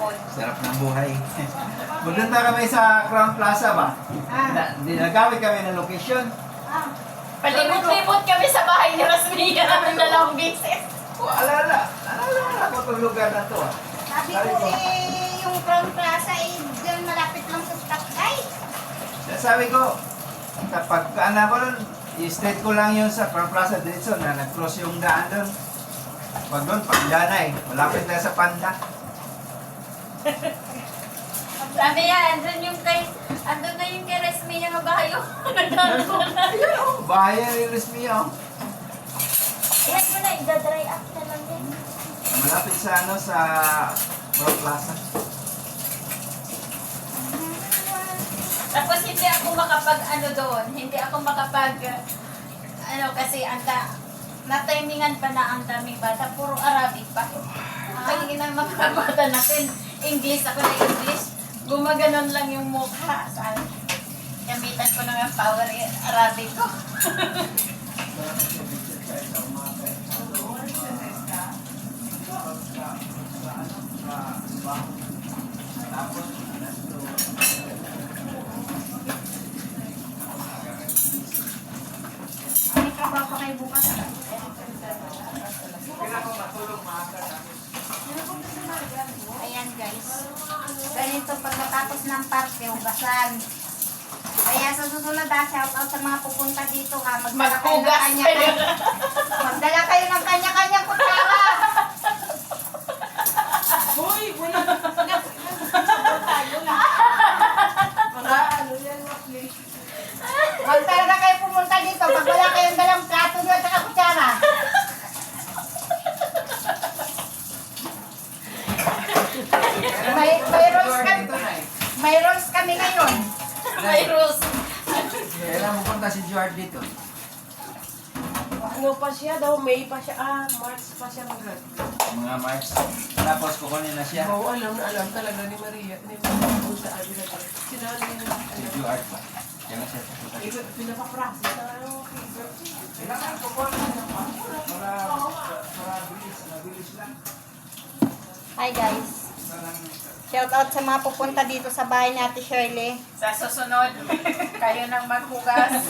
hapon. Sarap ng buhay. Pumunta kami sa Crown Plaza ba? Nagawit kami ng location. Palimot-limot kami sa bahay ni Rasmia ng dalawang beses. Oh, alala ko itong lugar na to. Sabi ko yung Crown Plaza dyan malapit lang sa stoplight. Sabi ko, kapag anak ko nun, i-straight ko lang yun sa Crown Plaza dito na nag-cross yung daan doon. Pag doon, pagdanay, malapit na sa Panda. Sabi niya, andun na yung kay Rasmia nga bahay. Bahay ni Resmia. Iyan mo na, i-dry up na lang yan. Malapit sa sa Crown Plaza. Tapos hindi ako doon. Hindi ako kasi na-timingan pa na ang daming bata. Puro Arabic pa. Ay, na mga bata natin. English, ako na English. Gumaganon lang yung mukha. Gamitan ko ng power Arabic ko. May trabaho pa kayo bukas. Ayan guys. Ganito pagkatapos ng parke, hugasan. Kaya sa susunod shout out sa mga pupunta dito ha. Maghugas kayo. Magdala kayo ng kanya-kanyang kutsara. Hoy, wala. Tayo na. Mga ano yan, please. Huwag talaga kayo pumunta dito pag wala kayong dalang plato nyo at saka kutsara. May rolls kami ngayon. May rules. Kailan pupunta si George dito? Ano pa siya daw? May pa siya. March pa siya mag-grad. Mga March. Tapos kukunin na siya. Oo, alam talaga ni Maria. Ni Maria kung saan nila. Sinabi niya. Si George ba? Kaya na siya pupunta. Pinapapractice na Kailangan kukunin na pa. Para bilis lang. Hi guys. Shout out sa mga pupunta dito sa bahay ni Ate Shirley. Sa susunod, kayo nang maghugas.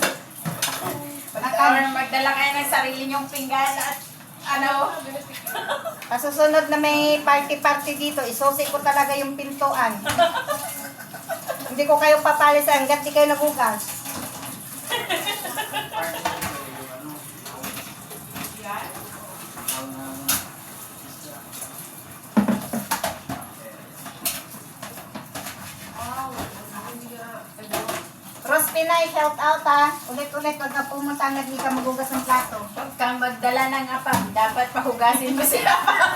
Magdala kayo ng sarili nyong pinggan at Sa susunod na may party-party dito, isusi ko talaga yung pintuan. Hindi ko kayo papalisan hanggat di kayo naghugas. Ross Pinay, shout out ha. Ulit-ulit, wag na pumunta hanggat di ka maghugas ng plato. Huwag kang magdala ng apam. Dapat pahugasin mo si apam.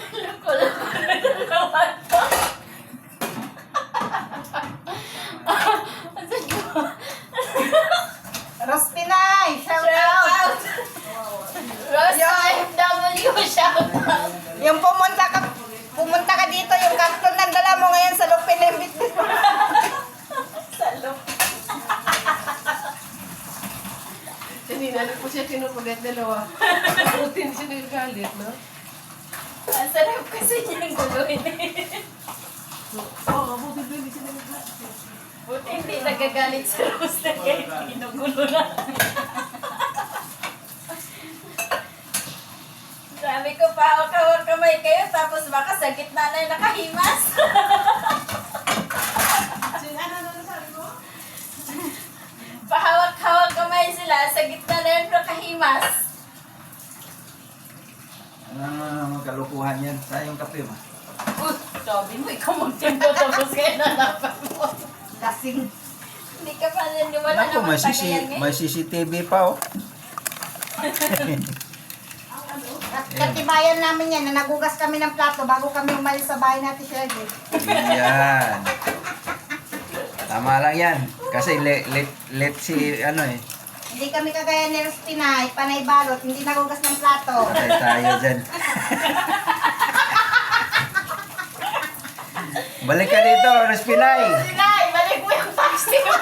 Loko-loko na naman to. Ross Pinay, shout out. Ross OFW, shout out. Yung pumunta ka dito, yung karton ng dala mo ngayon sa lupin ng bitbit mo. Salok. Tininalit po siya kinukulit dalawa. Putin siya nagagalit, no? Ang sarap kasi niyang guluhin eh. Oo, mabuti doon, hindi siya nagagalit. Buti hindi nagagalit sa Ross na kayo ginugulo na. Sabi ko pa, hawak kamay kayo, tapos baka sa gitna na yung nakahimas. Pahawak-hawak kamay sila, sa gitna na yung nakahimas. Ano kalukuhan yan? Sayang kape ba? Sabi mo, ikaw magtimpo tapos kayo nalapan mo. Lasing. Hindi ka pa naniwala Naku, na magpagayan may CCTV pa oh. Katibayan namin yan na nagugas kami ng plato bago kami umalis sa bahay natin Shirley. Yan. Tama lang yan. Kasi let si ano eh. Hindi kami kagaya ni Ross Pinay, panay balot, hindi nagugas ng plato. Patay tayo dyan. Balik ka dito, Respinay. Sinay, balik mo yung taxi mo.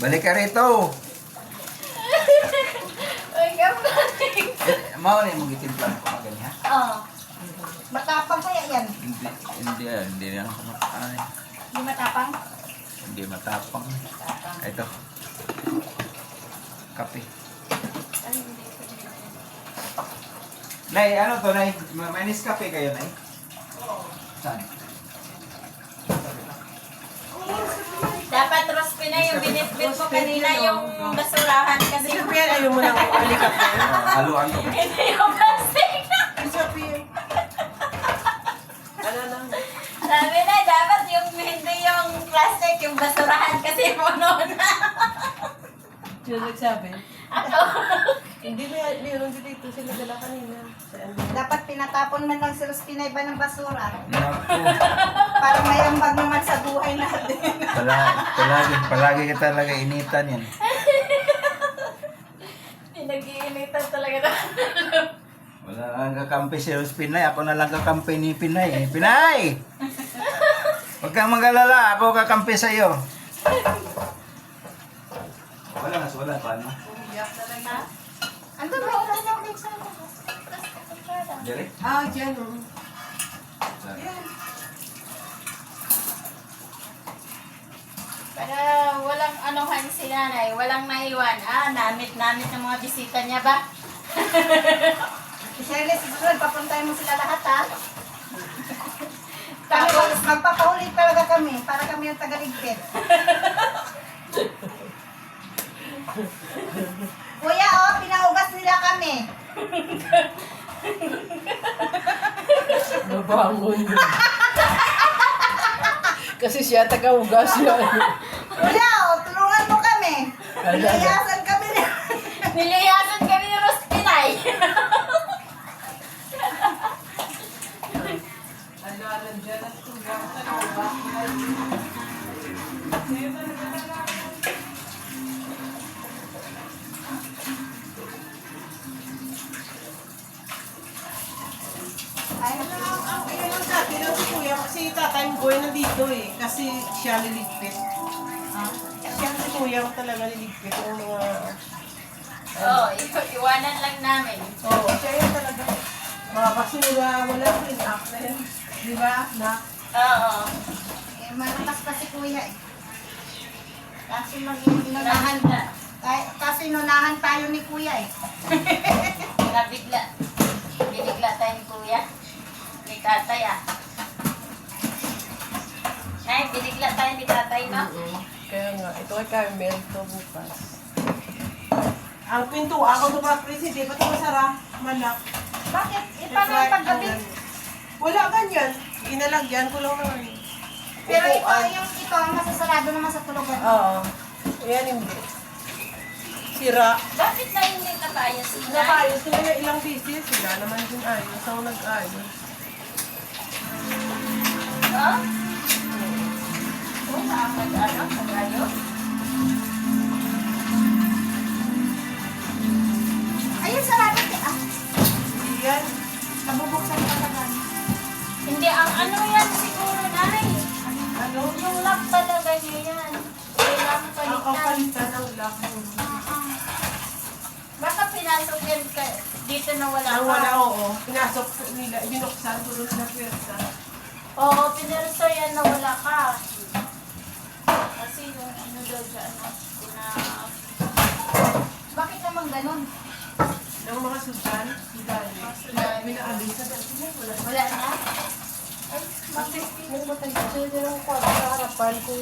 Balik ka rito. Ay, kapatid. Mau ni mong itimplan ko magani ha? Oh, Matapang kaya yan. Hindi na ako matapang. di matapang? Hindi matapang. Ito. Kape. Ay, hindi ko din. Nay, ano to, Nay? May Nescafe kayo, Nay? Saan? Dapat Rospi na yung binitbit mo kanina yung basurahan kasi Kasi yan, ayaw mo nang alikap na yun. Haluan ko. hindi yung plastic. Sabihin. Ano lang. Sabi na, dapat yung hindi yung plastic, yung basurahan kasi puno na. Sino nagsabi? Ako. Hindi, mayroon dito sila dala kanina. Saan din? Dapat pinatapon man lang si Rospinay ba ng basura. Naku. Para may ambag naman sa buhay natin. Palagi ka talaga initan yan. Pinag-iinitan talaga na. Wala lang kakampi si Rose Pinay. Ako na lang kakampi ni Pinay. Pinay! Huwag kang mag-alala. Ako kakampi sa'yo. Wala pa na. Iyak talaga. Ando ba? Ano na ulit sa labas? Dili? Ah, dyan oh. Yan. Para walang anuhan si nanay, walang naiwan. Namit-namit ng mga bisita niya ba? Shirley, susunod, papuntahin mo sila lahat ha. Tapos magpapahuli talaga kami para kami yung tagaligpit. Kuya, oh, pinaugas nila kami. Nabangon yun. Kasi siya taga-ugas na. Kuya, oh, tulungan mo kami. Nilayasan kami na. Niliyasan kami ni Rose Pinay. Ano, alam dyan at tulang sa Ayun lang sa atin, si Kuya, kasi tatay mo boy nandito eh. Kasi siya liligpit. Siya si Kuya ang talaga liligpit. Yung mga... Oo, iwanan lang namin. Oo, siya yun talaga. Mga basura, wala clean up na yun. Di ba? Na? Oo. Eh, malakas pa si kuya eh. Kasi mag-inunahan. Kasi inunahan tayo ni kuya eh. Nabigla. Binigla tayo ni kuya. Ni tatay Nay, binigla tayo ni tatay, no? Kaya nga, ito ay Carmel, ito bukas. Ang pinto, ako ito ba, Chris, hindi pa ito masara? Malak. Bakit? Paano yung paggabi? Wala ganyan. Inalagyan ko lang naman. Pero ito ang masasarado naman sa tulugan. Oo. Ayan hindi. Sira. Bakit na hindi nakayas si Nay? Nakayos sila yung ilang pieces. Sila naman din ayos. Ako nag-ayos. Ha? Oo, nag-ayos. Ayun, sarado eh. Hindi yan. Nabubuksan pa naman. Hindi, ang ano yan siguro, Nay. Ano? Yung lock talaga niya yan. Kailangan Ang palitan. kapalitan ng lock. Baka pinasok yan ka, dito na wala Ang ka. wala, oo. Pinasok nila, binuksan ko doon sa pwersa. Oo, pinirso yan na wala ka. Kasi yung ano daw dyan, Bakit naman ganun? Ng mga sudan, sudan. Binaalis sa dati. Wala. wala na. Ay, Bakit? Nagpatay sila ng kwarto sa harapan ko.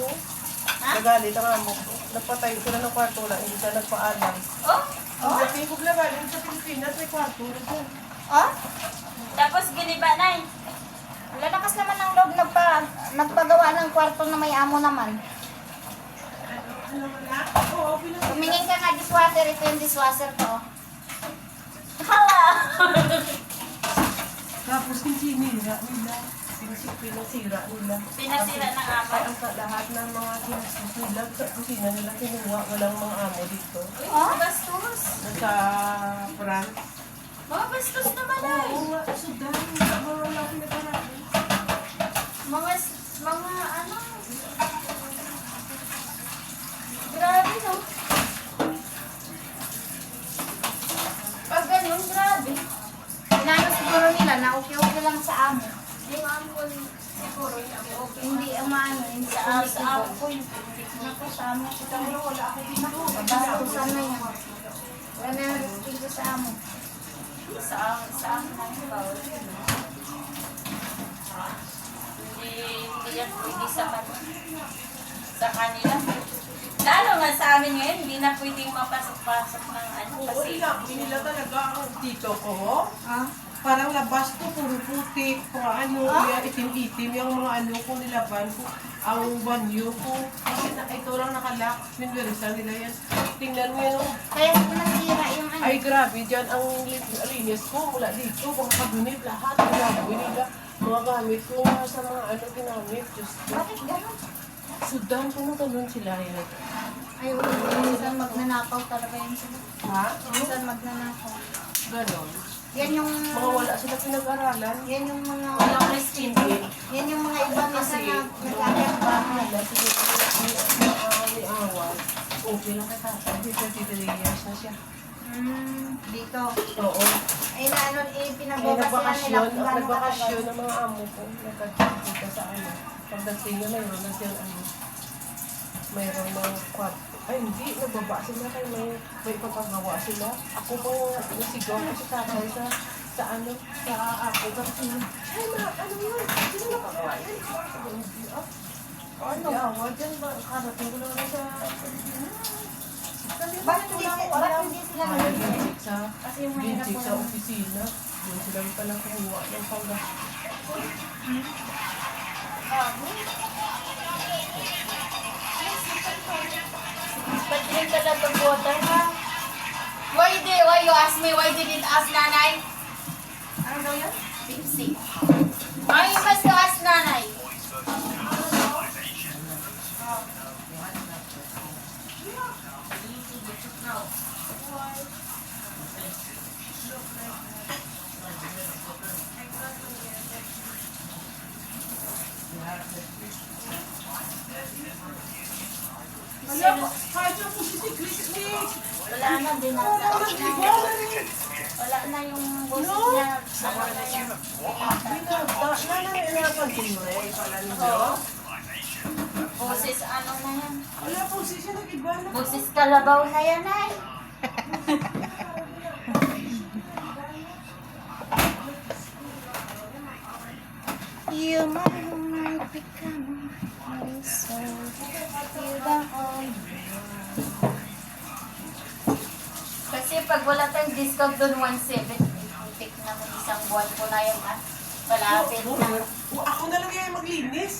Ha? Nagalit ang amo ko. Nagpatay sila ng kwarto lang, hindi sila nagpaalam. Oh, Ang dating ko galing sa Pilipinas, may kwarto na dyan. Oh? tapos giniba na eh. Lalakas naman ng loob nagpagawa ng kwarto na may amo naman. Ano na? Oo, pinag- Tumingin ka nga dishwasher, ito yung dishwasher ko. Hala! Tapos yung sinira nila. Pinasira nila. Pinasira ng amo. Ay, ang lahat ng mga ginastos nila sa kusina nila kinuha. Walang mga amo dito. Uy, Oh? bastos. Nasa France. Mga bastos naman ay. Oo nga, Sudan. Wala pinaparami. Mga ano. Grabe no. Sa ako po yung naku, sa amin. Wala ako dito. Bastusan na yan. Wala na yung respeto sa amo. Sa amin na yung bawal. Hindi yan pwede sa kanila. Lalo nga sa amin ngayon, hindi na pwedeng mapasok-pasok ng ano. Oo, Kasi inabi nila talaga ang tito ko. Ah? Parang labas ko, puro putik, kung ano, kaya itim-itim yung mga ano ko nilaban ko, ang banyo ko. Kasi ito lang nakalak, minwirisan nila yan. Tingnan mo yan, oh. Kaya nasira yung ano. Ay grabe, dyan ang linis ko, mula dito, mga kabinit, lahat, ginagawa nila. Mga gamit ko nga sa mga ano ginamit, Diyos ko. Bakit gano'n? Sudan ko na ganun sila yan. Ay, minsan magnanakaw talaga yun sila. Ha? Minsan magnanakaw. Ganon. Yan yung... Mga wala sila pinag-aralan. Yan yung mga... walang respeto. Yan yung mga iba minsan na nagkakayang bahay. Wala sila ni Awad. Okay lang kay Tata. 33 years na siya. Dito. Oo. Ay na ano, Ay, pinababasihan nila kung gaano nagbakasyon katagal. ng mga amo ko. Nagkakita sa ano. Pagdating nyo na yun, nasa yung ano. Mayroong mga kwarto. Ay, hindi. Nagbaba sila kay may ipapagawa sila. Ako po nasigaw ko sa tatay sa ano, sa ako. Kasi, ay, ano yun? Sino nakagawa yan? Sabi, hindi ah. Ano? Awa dyan ba? Karating ko lang sa... Bakit hindi sila nalilinis? Kasi yung mahirap sa opisina. Doon sila pala kumuha ng panggas. But drink ka lang ng water, ha? Why you ask me? Why didn't ask nanay? Ano daw yun? Pepsi. Why you must ask nanay? Wala ko. Kahit yung po si Chris. Wala na, dinatapos na. Wala na yung boses niya. Sama na yan. Napansin mo eh, pala ninyo. Boses ano na yan? Wala po siya nag-iba na. Boses kalabaw na yan, ay. You might become my soul. You don't own Kasi pag wala tayong discount doon, 1.7. Putik naman isang buwan ko na yan, ha? Malapit na. Ako na lang yung maglinis.